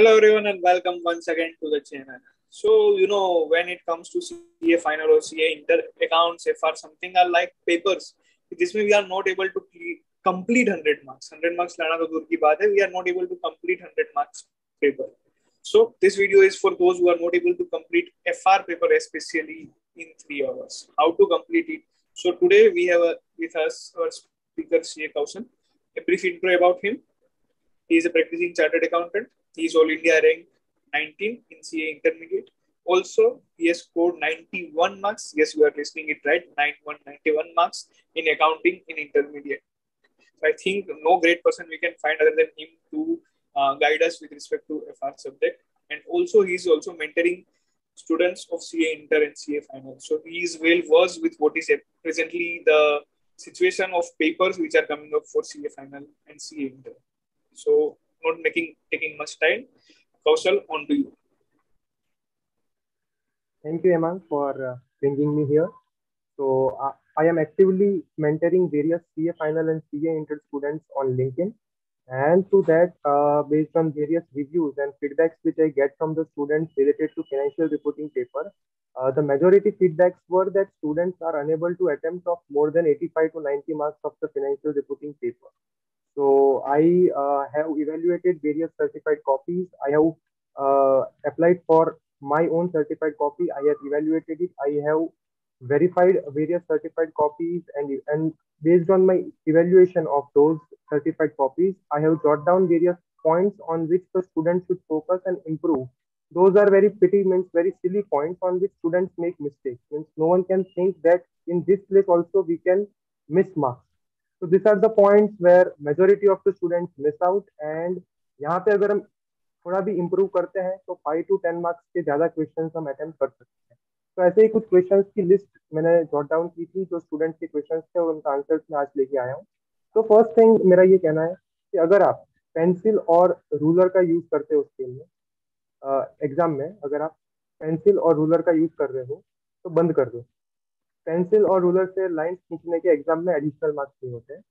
Hello everyone and welcome once again to the channel. When it comes to CA final or CA inter accounts, FR something are like papers. This way we are not able to complete 100 marks. 100 marks लाना तो दूर की बात है. We are not able to complete 100 marks paper. So this video is for those who are not able to complete FR paper, especially in 3 hours. How to complete it? So today we have with us our speaker CA Kausan. A brief intro about him. He is a practicing chartered accountant. He is All India rank 19 in CA Intermediate. Also, he has scored 91 marks. Yes, you are listening it right. 91 marks in accounting in Intermediate. So I think no great person we can find other than him to guide us with respect to FR subject. And also, he is also mentoring students of CA Inter and CA Final. So he is well versed with what is presently the situation of papers which are coming up for CA Final and CA Inter. So, not taking much time, Kaushal, on to you. Thank you, Hemang, for bringing me here. So, I am actively mentoring various CA Final and CA Inter students on LinkedIn. And through that, based on various reviews and feedbacks which I get from the students related to financial reporting paper, the majority feedbacks were that students are unable to attempt of more than 85 to 90 marks of the financial reporting paper. So I have evaluated various certified copies. I have applied for my own certified copy. I have evaluated it. I have verified various certified copies, and based on my evaluation of those certified copies, I have jot down various points on which the students should focus and improve. Those are very petty, means very silly points on which students make mistakes. Means no one can think that in this place also we can miss marks. So these are the points where majority of the students miss out, and यहाँ पे अगर हम थोड़ा भी improve करते हैं तो 5 to 10 marks के ज्यादा क्वेश्चंस हम अटेम्प्ट कर सकते हैं. तो ऐसे ही कुछ क्वेश्चंस की लिस्ट मैंने जॉट डाउन की थी जो स्टूडेंट्स के क्वेश्चंस थे और उनका आंसर्स मैं आज लेके आया हूँ. तो फर्स्ट थिंग मेरा ये कहना है कि अगर आप पेंसिल और रूलर का यूज करते हो उसके लिए एग्जाम में, अगर आप पेंसिल और रूलर का यूज कर रहे हो तो बंद कर दो. पेंसिल और रूलर से लाइंस खींचने के एग्जाम में एडिशनल मार्क्स नहीं होते हैं.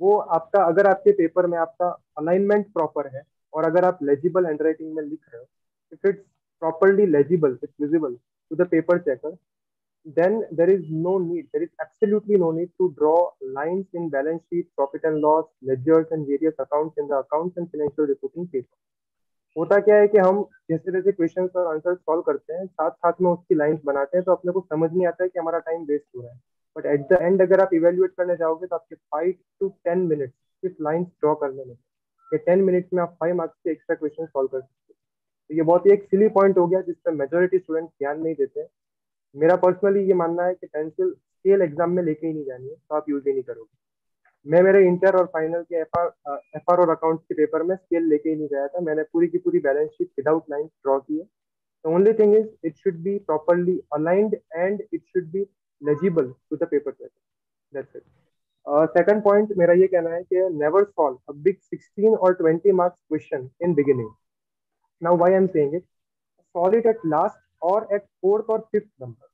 वो आपका, अगर आपके पेपर में आपका अलाइनमेंट प्रॉपर है और अगर आप लेजिबल हैंडराइटिंग में लिख रहे हो, if it's properly legible, it's visible to the paper checker, then there is no need, there is absolutely no need to draw lines in balance sheet, profit and loss, ledgers and various accounts in the accounts and financial reporting paper. होता क्या है कि हम जैसे जैसे question और answer solve करते हैं, साथ साथ में उसकी लाइंस बनाते हैं, तो अपने को समझ नहीं आता है कि हमारा टाइम वेस्ट हो रहा है. बट एट द एंड अगर आप इवेल्युएट करने जाओगे तो आपके 5 to 10 मिनट सिर्फ लाइंस ड्रॉ करने में, ये 10 मिनट्स में आप 5 मार्क्स के एक्स्ट्रा क्वेश्चन सॉल्व कर सकते हो. तो ये बहुत ही एक सिली पॉइंट हो गया जिसपे मेजोरिटी स्टूडेंट ध्यान नहीं देते हैं. मेरा पर्सनली ये मानना है कि पेंसिल स्केल एग्जाम में लेके ही नहीं जानी है, तो आप यूज ही नहीं करोगे. मैं मेरे इंटर और फाइनल के एफआर और अकाउंट्स के पेपर में स्केल लेके ही नहीं गया था. मैंने पूरी की पूरी balance sheet without lines draw की है. The only thing is it should be properly aligned and it should be legible to the paper paper. That's it. Second point मेरा ये कहना है कि नेवर सॉल्व अ बिग 16 और 20 marks question in beginning. Now why I am saying it, solve it at last or at fourth or fifth number,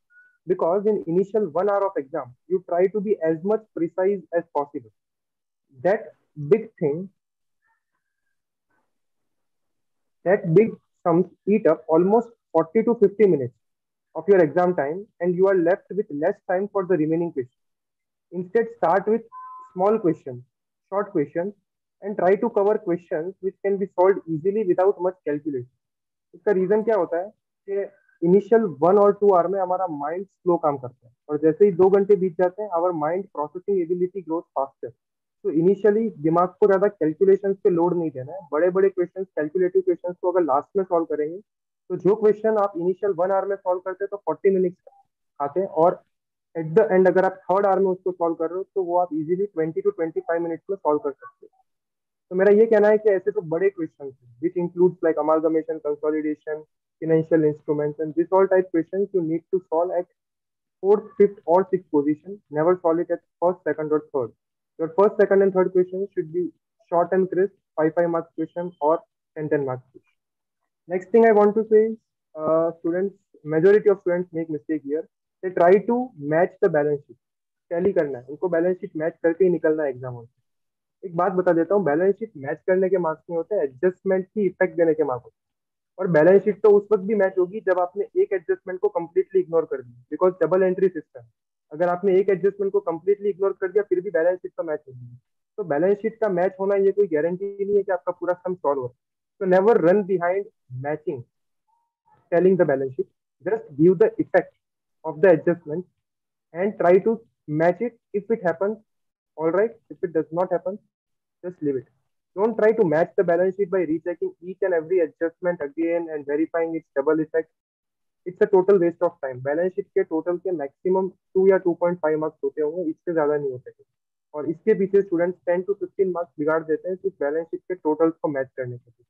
because in initial 1 hour of exam you try to be as much precise as possible. That big thing, that big sums eat up almost 40 to 50 minutes of your exam time, and you are left with less time for the remaining questions. Instead, start with small questions, short questions, and try to cover questions which can be solved easily without much calculation. इसका reason क्या होता है कि initial 1 और 2 our में हमारा mind slow काम करता है, और जैसे ही 2 घंटे बीत जाते हैं our mind processing ability growth faster. तो इनिशियली दिमाग को ज्यादा कैलकुलेशंस पे लोड नहीं देना है. बड़े बड़े क्वेश्चंस, कैलकुलेटिव क्वेश्चंस को अगर लास्ट में सॉल्व करेंगे तो जो क्वेश्चन आप इनिशियल 1 आवर में सॉल्व करते हैं तो 40 मिनट्स आते हैं, और एट द एंड अगर आप थर्ड आवर में उसको सॉल्व कर रहे हो तो वो आप इजीली 20 to 25 मिनट्स में सॉल्व कर सकते हो. तो मेरा ये कहना है कि ऐसे तो बड़े क्वेश्चन हैं which includes like amalgamation, consolidation, financial instruments, and this all type questions you need to solve at fourth, fifth, or sixth position. Never solve it at first, second, or third. Your first, second, and third questions should be short and crisp, 5 marks question or 10 marks question. Next thing I want to say is, students, majority of students make mistake here. They try to match the balance sheet. Tally करना है उनको, balance sheet match करके ही निकलना है exam hall से. एक बात बता देता हूँ, बैलेंस शीट मैच करने के मार्क्स नहीं होते, एडजस्टमेंट की इफेक्ट देने के मार्क्स होते हैं. और बैलेंस शीट तो उस वक्त भी मैच होगी जब आपने एक एडजस्टमेंट को कंप्लीटली इग्नोर कर दिया, बिकॉज डबल एंट्री सिस्टम। अगर आपने एक एडजस्टमेंट को कंप्लीटली इग्नोर कर दिया फिर भी बैलेंस शीट तो मैच होगी। तो बैलेंस शीट का मैच होना ये कोई गारंटी नहीं है कि आपका पूरा सम सॉल्व हो। तो never run behind matching telling the balance sheet. Just give the effect of the adjustment and try to match it if it happens. All right. If it does not happen, just leave it. Don't try to match the balance sheet by rechecking each and every adjustment again and verifying its double effect. It's a total waste of time. Balance sheet के total के maximum 2 या 2.5 marks होते होंगे, इससे ज्यादा नहीं होते। और इसके पीछे स्टूडेंट्स 10 to 15 मार्क्स बिगाड़ देते हैं सिर्फ बैलेंस शीट के टोटल्स को मैच करने के लिए।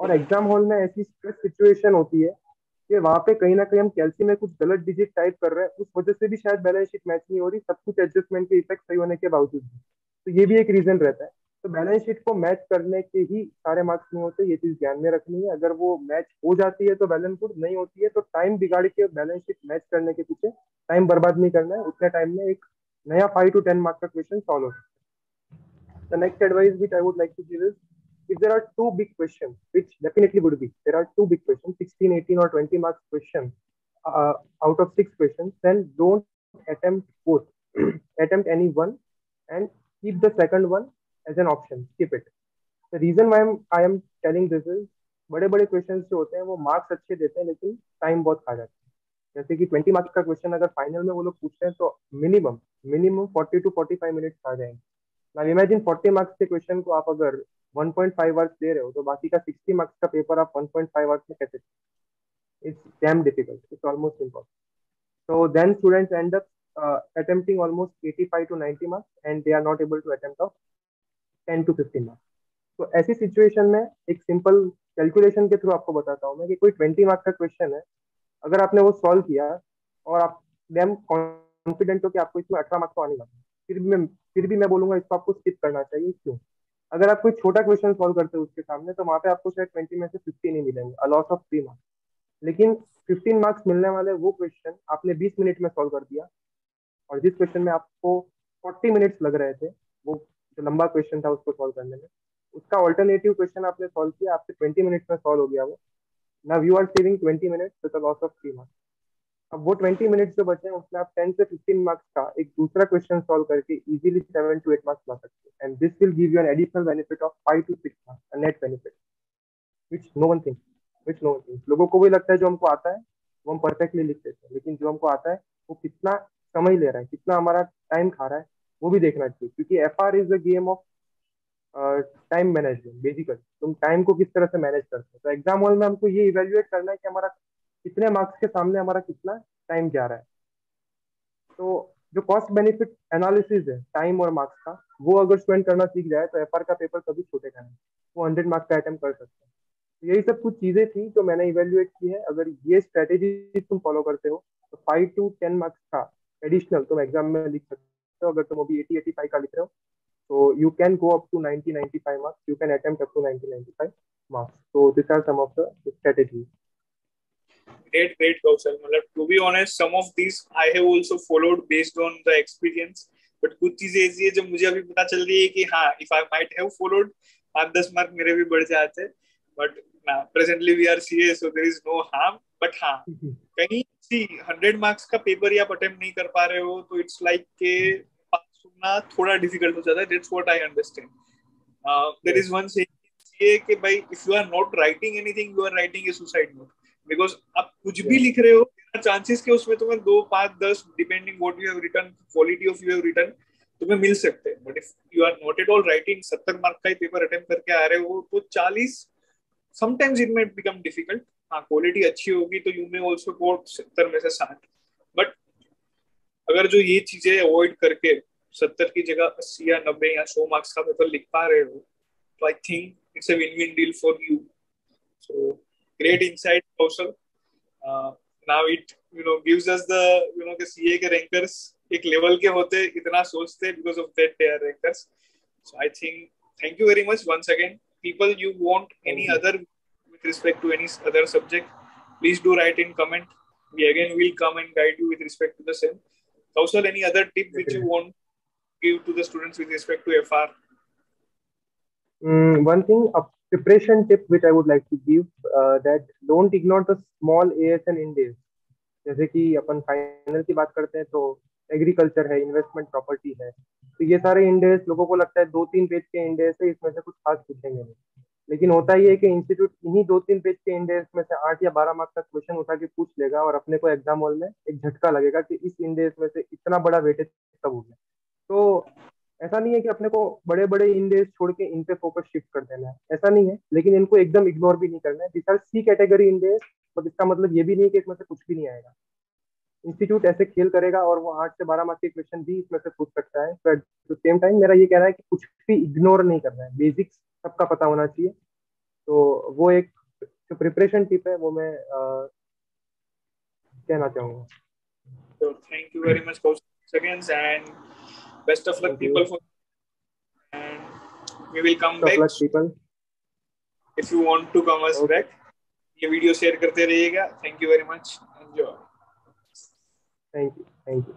और एग्जाम हॉल में ऐसी स्ट्रेस सिचुएशन होती है कि वहां पे कहीं ना कहीं हम कैलसी में कुछ गलत डिजिट टाइप कर रहे हैं, उस वजह से भी शायद बैलेंस शीट मैच नहीं हो रही, सब कुछ एडजस्टमेंट के इफेक्ट सही होने के बावजूद भी। तो ये भी एक रीजन रहता है। तो बैलेंस शीट को मैच करने के ही सारे मार्क्स नहीं होते, ये चीज ध्यान में रखनी है। अगर वो मैच हो जाती है तो वेल एंड गुड, नहीं होती है तो टाइम बिगाड़ के बैलेंस शीट मैच करने के पीछे टाइम बर्बाद नहीं करना है। उतने टाइम में एक नया 5 to 10 मार्क्स का क्वेश्चन सॉल्व हो सकता है। The next advice which I would like to give is, if there are two big questions, which definitely would be, there are two big questions, 16, 18 or 20 marks question out of 6 questions, then don't attempt both. Attempt any one and keep the second one as an option. Skip it. The reason why I am telling this is, बड़े बड़े questions जो होते हैं वो marks अच्छे देते हैं लेकिन टाइम बहुत खा जाते हैं। जैसे कि 20 मार्क्स का क्वेश्चन अगर फाइनल में वो लोग पूछते हैं तो मिनिमम मिनिमम 40 to 45 मिनट्स आ जाएंगे। नाउ इमेजिन 40 मार्क्स के क्वेश्चन को आप अगर 1.5 आवर्स दे रहे हो तो बाकी का 60 मार्क्स का पेपर आप 1.5 आवर्स में कैसे? It's damn difficult, it's almost impossible. So then students end up attempting almost 85 to 90 marks and they are not able to attempt of 10 to 15 marks. तो ऐसी सिचुएशन में एक सिंपल कैलकुलेशन के through आपको बताता हूँ मैं कि कोई 20 मार्क्स का क्वेश्चन है, अगर आपने वो सॉल्व किया और आप डैम कॉन्फिडेंट हो कि आपको इसमें 18 मार्क्स तो आने वाले हैं, फिर भी मैं बोलूंगा इसको आपको स्किप करना चाहिए। क्यों? अगर आप कोई छोटा क्वेश्चन सॉल्व करते हो उसके सामने तो वहां पे आपको शायद 20 में से 15 ही मिलेंगे, अ लॉस ऑफ 3 मार्क्स। लेकिन 15 मार्क्स मिलने वाले वो क्वेश्चन आपने 20 मिनट में सॉल्व कर दिया, और जिस क्वेश्चन में आपको 40 मिनट्स लग रहे थे, वो जो लंबा क्वेश्चन था उसको सॉल्व करने में, उसका ऑल्टरनेटिव क्वेश्चन आपने सॉल्व किया, आपसे 20 मिनट्स में सॉल्व हो गया वो। Now you are saving 20 minutes with a loss of 3 marks. अब वो 20 मिनट्स जो बचे हैं उसमें आप 10 से 15 मार्क्स का एक दूसरा क्वेश्चन सॉल्व करके इजीली 7 to 8 मार्क्स ला सकते हैं, and this will give you an additional benefit of 5 to 6 marks, a net benefit which no one thinks, which no one thinks। लोगों को भी लगता है जो हमको आता है वो हम परफेक्टली लिख देते हैं, लेकिन जो हमको आता है वो कितना समय ले रहा है, कितना हमारा टाइम खा रहा है, वो भी देखना चाहिए। क्योंकि FR is the game of time management. Basically तुम टाइम को किस तरह से मैनेज करते हो। तो एग्जाम हॉल में हमको ये इवेल्युएट करना है कि हमारा कितने मार्क्स के सामने हमारा कितना टाइम जा रहा है। तो जो कॉस्ट बेनिफिट एनालिसिस है टाइम और मार्क्स का, वो अगर स्टूडेंट करना सीख जाए तो FR का पेपर कभी छूटेगा नहीं, वो 100 मार्क्स का अटेम्प्ट कर सकते हैं। तो यही सब कुछ चीजें थी जो मैंने इवेल्युएट की है। अगर ये स्ट्रेटेजी तुम फॉलो करते हो तो 5 to 10 मार्क्स का एडिशनल तुम एग्जाम में लिख सकते हो। अगर तुम अभी 80-85 का लिख रहे हो तो you can go up to 90-95 marks, you can attempt up to 90-95 marks. So these are some of the strategies. Great Kaushal. मतलब to be honest, some of these I have also followed based on the experience. But कुछ चीजें ऐसी है जो मुझे अभी पता चल रही है कि हाँ, if I might have followed, 5-10 mark मेरे भी बढ़ जाते। But presently we are CA, so there is no harm. But हाँ, कहीं 100 मार्क्स का पेपर या अटेम्प्ट नहीं कर पा रहे हो तो इट्स लाइक के पास सुनना थोड़ा डिफिकल्ट हो जाता है। That's what I understand. There is one saying कि भाई if you are not writing anything, you are writing a suicide note. Because आप कुछ भी लिख रहे हो, चांसेस के उसमें तुम्हें 2, 5, 10 depending what you have written, quality of you have written, तुम्हें मिल सकते हैं। But if you are not at all writing, 70 mark का ही पेपर अटेम्प्ट करके आ रहे हो तो 40 समटाइम्स इट में बिकम डिफिकल्ट। हाँ, क्वालिटी अच्छी होगी तो यू मे ऑल्सो गो 70 में से 60। बट अगर जो ये चीजें अवॉइड करके 70 की जगह 80 या 90 या 100 मार्क्स का पेपर लिख पा रहे हो तो I think it's a win win deal for you. So great insight, Kaushal. Now it gives us the कि CA के rankers एक level के होते, इतना सोचते because of that they are rankers. So I think thank you very much once again. People, you want any other with respect to any other subject, please do write in comment. We again will come and guide you with respect to the same. Kaushal, any other tip which you want to give to the students with respect to FR? One thing, a preparation tip which I would like to give, that don't ignore the small ASN index. जैसे कि अपन final की बात करते हैं तो agriculture है, investment property है, तो ये सारे इंडेक्स लोगों को लगता है 2-3 पेज के इंडेक्स है, इसमें से कुछ खास पूछेंगे नहीं। लेकिन होता ही है कि इंस्टीट्यूट इन्हीं 2-3 पेज के इंडेक्स में से 8 या 12 मार्क्स का क्वेश्चन उठा के पूछ लेगा और अपने को एग्जाम हॉल में एक झटका लगेगा कि इस इंडेक्स में से इतना बड़ा वेटेज कब हो गया। तो ऐसा नहीं है कि अपने को बड़े बड़े इंडेक्स छोड़ के इन पे फोकस शिफ्ट कर देना है, ऐसा नहीं है, लेकिन इनको एकदम इग्नोर भी नहीं करना है। This are C category index, but इसका मतलब ये भी नहीं है कि इसमें से कुछ भी नहीं आएगा। इंस्टीट्यूट ऐसे खेल करेगा और वो 8 से 12 मार्क्स के क्वेश्चन भी इसमें से पूछ सकता है। But at the same time मेरा ये कहना है कि कुछ भी इग्नोर नहीं करना है, बेसिक्स सबका पता होना चाहिए। तो वो एक जो प्रिपरेशन टिप है वो मैं कहना चाहूंगा। So thank you very much, Coach, seconds, and best of luck, thank you. people. For and we will come of back luck people. if you want to come us okay. back. ये video share करते रहिएगा। Thank you very much. Enjoy. Thank you. Thank you.